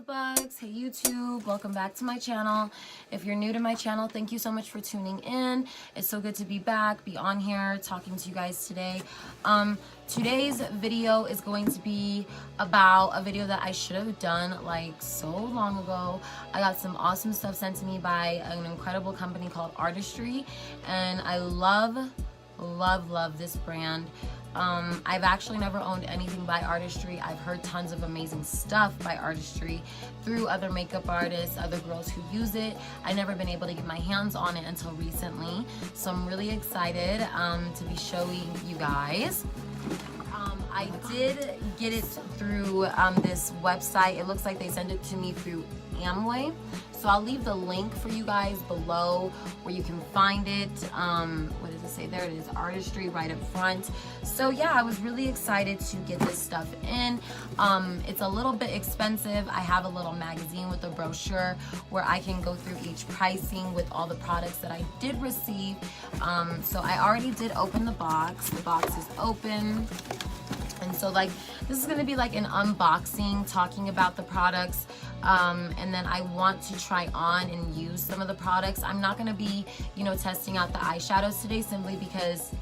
love bugs. Hey YouTube, welcome back to my channel. If you're new to my channel, thank you so much for tuning in. It's so good to be back, be on here talking to you guys today. Today's video is going to be about a video that I should have done like so long ago. I got some awesome stuff sent to me by an incredible company called Artistry, and I love this brand. I've actually never owned anything by Artistry. I've heard tons of amazing stuff by Artistry through other makeup artists, other girls who use it. I've never been able to get my hands on it until recently, so I'm really excited to be showing you guys. I did get it through this website. It looks like they sent it to me through Amway, so I'll leave the link for you guys below where you can find it. What does it say? There it is, Artistry right up front. So yeah, I was really excited to get this stuff in. It's a little bit expensive. I have a little magazine with a brochure where I can go through each pricing with all the products that I did receive. So I already did open the box. The box is open. And so like this is gonna be like an unboxing, talking about the products, and then I want to try on and use some of the products. I'm not gonna be, you know, testing out the eyeshadows today simply because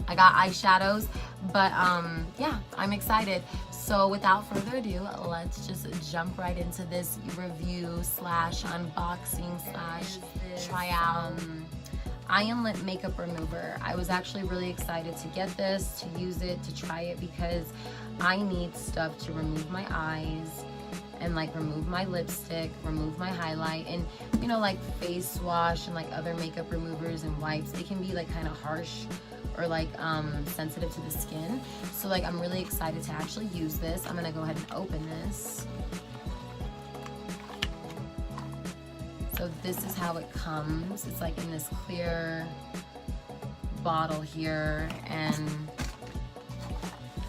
I got eyeshadows, but yeah, I'm excited. So without further ado, let's just jump right into this review slash unboxing slash try out. Eye and lip makeup remover. I was actually really excited to get this, to use it, to try it, because I need stuff to remove my eyes and like remove my lipstick, remove my highlight, and you know, like face wash and like other makeup removers and wipes, they can be like kind of harsh or like sensitive to the skin. So like I'm really excited to actually use this. I'm gonna go ahead and open this. So this is how it comes. It's like in this clear bottle here, and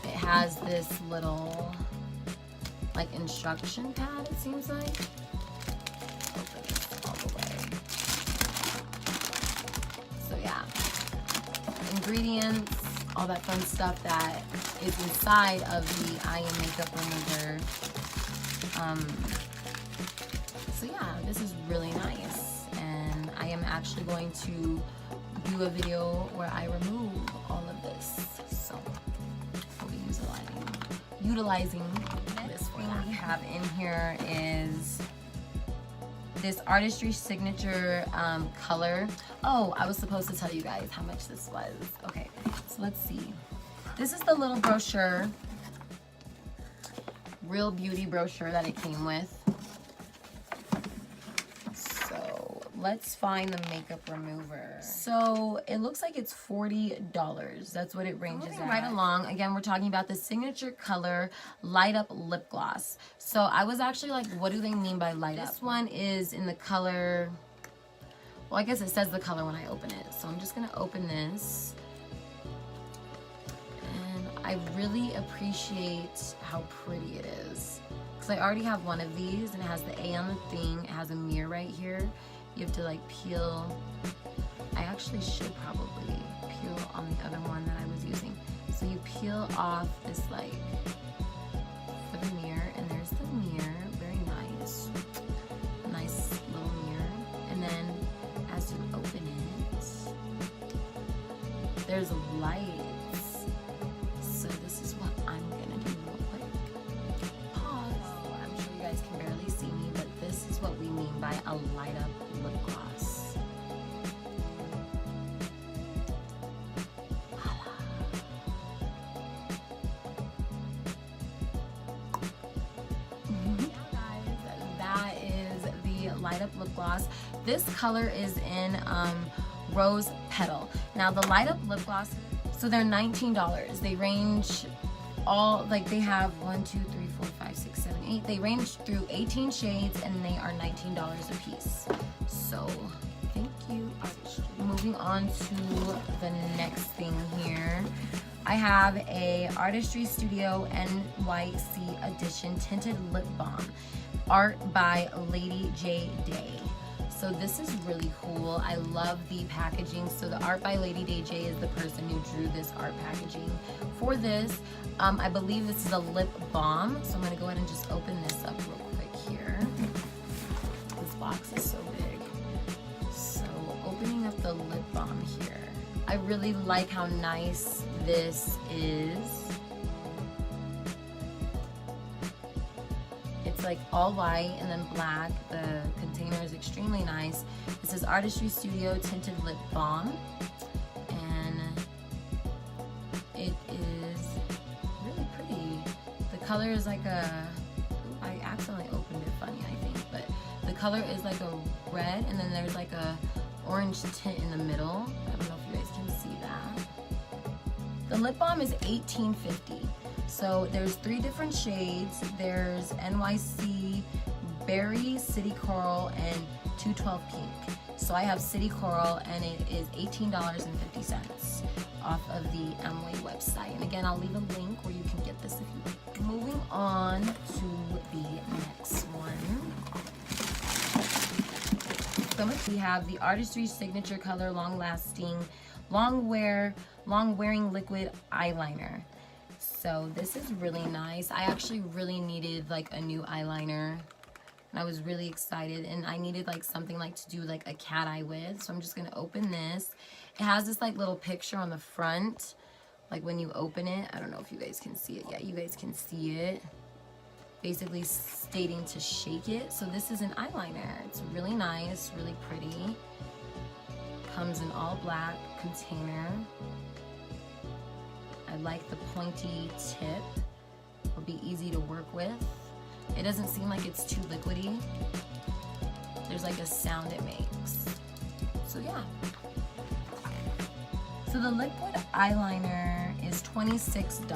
it has this little like instruction pad, it seems like. Open this all the way. So yeah, ingredients, all that fun stuff that is inside of the eye and makeup remover. So yeah, this is really nice, and I am actually going to do a video where I remove all of this. So I'll be utilizing this. What we have in here is this Artistry signature color. Oh, I was supposed to tell you guys how much this was. Okay, so let's see. This is the little brochure, Real Beauty brochure that it came with. Let's find the makeup remover. So it looks like it's $40. That's what it ranges at. Right along, again, we're talking about the signature color Light Up Lip Gloss. So I was actually like, what do they mean by light up? This one is in the color, well, I guess it says the color when I open it. So I'm just gonna open this. And I really appreciate how pretty it is, because I already have one of these, and it has the A on the thing. It has a mirror right here. You have to like peel. I actually should probably peel on the other one that I was using. So you peel off this like for the mirror, and there's the mirror, very nice. Nice little mirror. And then as you open it, there's lights. So this is what I'm gonna do real quick. Pause. Oh, I'm sure you guys can barely see me, but this is what we mean by a light up lip gloss. That is the light up lip gloss. This color is in Rose Petal. Now the light up lip gloss, so they're $19. They range all, like they have 1, 2, 3, 4, 5, 6, 7, 8. They range through 18 shades, and they are $19 a piece. So thank you, Artistry. Moving on to the next thing here. I have a Artistry Studio NYC Edition Tinted Lip-Balm. Art by Lady J Day. So this is really cool. I love the packaging. So the art by Lady DJ is the person who drew this art packaging for this. I believe this is a lip balm. So I'm gonna go ahead and just open this up real quick here. This box is so big. So opening up the lip balm here. I really like how nice this is. It's like all white and then black. The container is extremely nice. It says Artistry Studio Tinted Lip Balm. And it is really pretty. The color is like a, ooh, I accidentally opened it funny, I think, but the color is like a red, and then there's like a orange tint in the middle. I don't know if you guys can see that. The lip balm is $18.50. So there's 3 different shades. There's NYC, Berry, City Coral, and 212 Pink. So I have City Coral, and it is $18.50 off of the Amway website. And again, I'll leave a link where you can get this if you like. Moving on to the next one. So we have the Artistry Signature Color Long Lasting, Long Wearing Liquid Eyeliner. So this is really nice. I actually really needed like a new eyeliner, and I was really excited, and I needed like something like to do like a cat eye with. So I'm just gonna open this. It has this like little picture on the front, like when you open it. I don't know if you guys can see it. Yeah, you guys can see it. Basically stating to shake it. So this is an eyeliner. It's really nice, really pretty. Comes in all black container. I like the pointy tip. It'll be easy to work with. It doesn't seem like it's too liquidy. There's like a sound it makes. So yeah. So the liquid eyeliner is $26.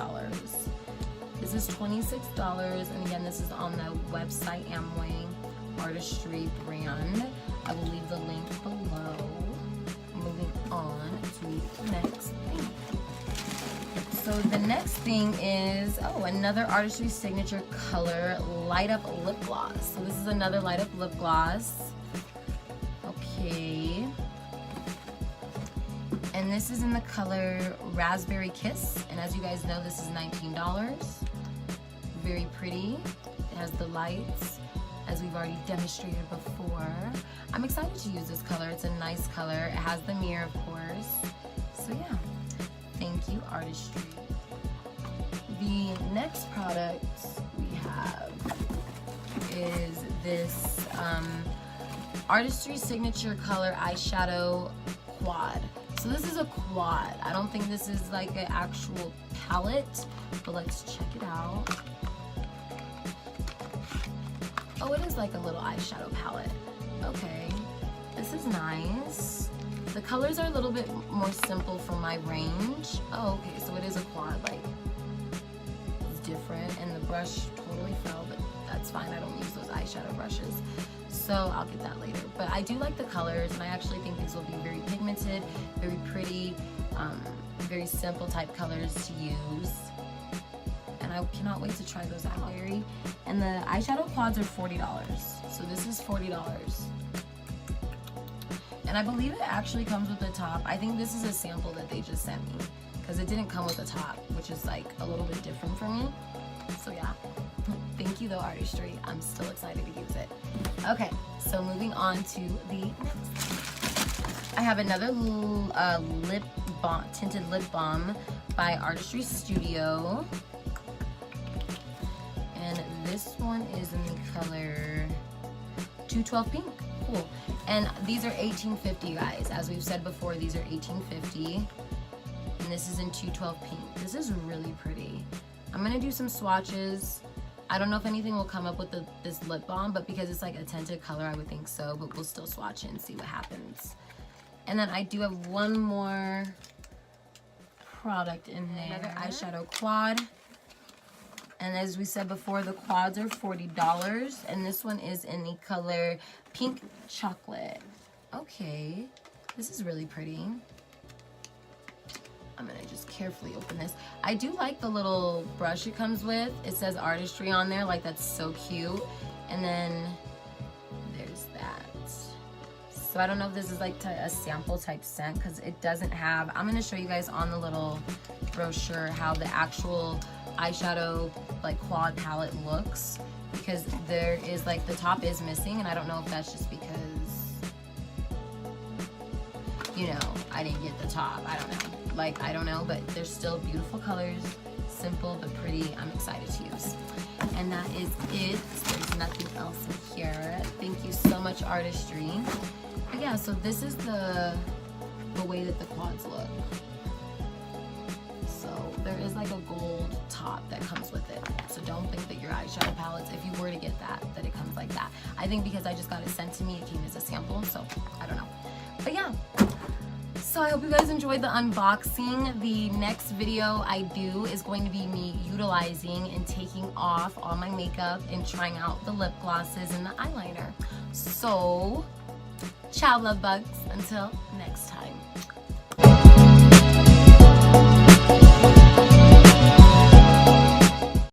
This is $26, and again, this is on the website Amway Artistry brand. I will leave the link below. Moving on to the next thing. So the next thing is, oh, another Artistry Signature Color Light Up Lip Gloss. So this is another Light Up Lip Gloss. Okay. And this is in the color Raspberry Kiss. And as you guys know, this is $19. Very pretty. It has the lights, as we've already demonstrated before. I'm excited to use this color. It's a nice color. It has the mirror, of course. So yeah. Thank you, Artistry. The next product we have is this Artistry Signature Color Eyeshadow Quad. So this is a quad. I don't think this is like an actual palette, but let's check it out. Oh, it is like a little eyeshadow palette. Okay, this is nice. The colors are a little bit more simple for my range. Oh, okay, so it is a quad, like, it's different, and the brush totally fell, but that's fine. I don't use those eyeshadow brushes, so I'll get that later. But I do like the colors, and I actually think these will be very pigmented, very pretty, very simple type colors to use. And I cannot wait to try those out. And the eyeshadow quads are $40, so this is $40. And I believe it actually comes with a top. I think this is a sample that they just sent me, because it didn't come with a top, which is like a little bit different for me. So yeah, thank you though, Artistry. I'm still excited to use it. Okay, so moving on to the next. I have another lip balm, tinted lip balm by Artistry Studio. And this one is in the color 212 Pink. Cool. And these are $18.50, guys. As we've said before, these are $18.50. And this is in 212 Pink. This is really pretty. I'm gonna do some swatches. I don't know if anything will come up with this lip balm, but because it's like a tinted color, I would think so, but we'll still swatch it and see what happens. And then I do have one more product in there. Another eyeshadow quad. And as we said before, the quads are $40, and this one is in the color Pink Chocolate. Okay, this is really pretty. I'm gonna just carefully open this. I do like the little brush it comes with. It says Artistry on there, like that's so cute. And then there's that. So I don't know if this is like a sample type scent, because it doesn't have, I'm gonna show you guys on the little brochure how the actual eyeshadow like quad palette looks. because there is like the top is missing, and I don't know if that's just because, you know, I didn't get the top. I don't know. Like, I don't know, but there's still beautiful colors, simple but pretty. I'm excited to use. And that is it. There's nothing else in here. Thank you so much, Artistry. But yeah, so this is the way that the quads look. So there is like a gold top that comes with it. So don't think that your eyeshadow palettes, if you were to get that it comes like that. I think because I just got it sent to me, it came as a sample, so I don't know. But yeah. So I hope you guys enjoyed the unboxing. The next video I do is going to be me utilizing and taking off all my makeup and trying out the lip glosses and the eyeliner. So, ciao love bugs, until next time.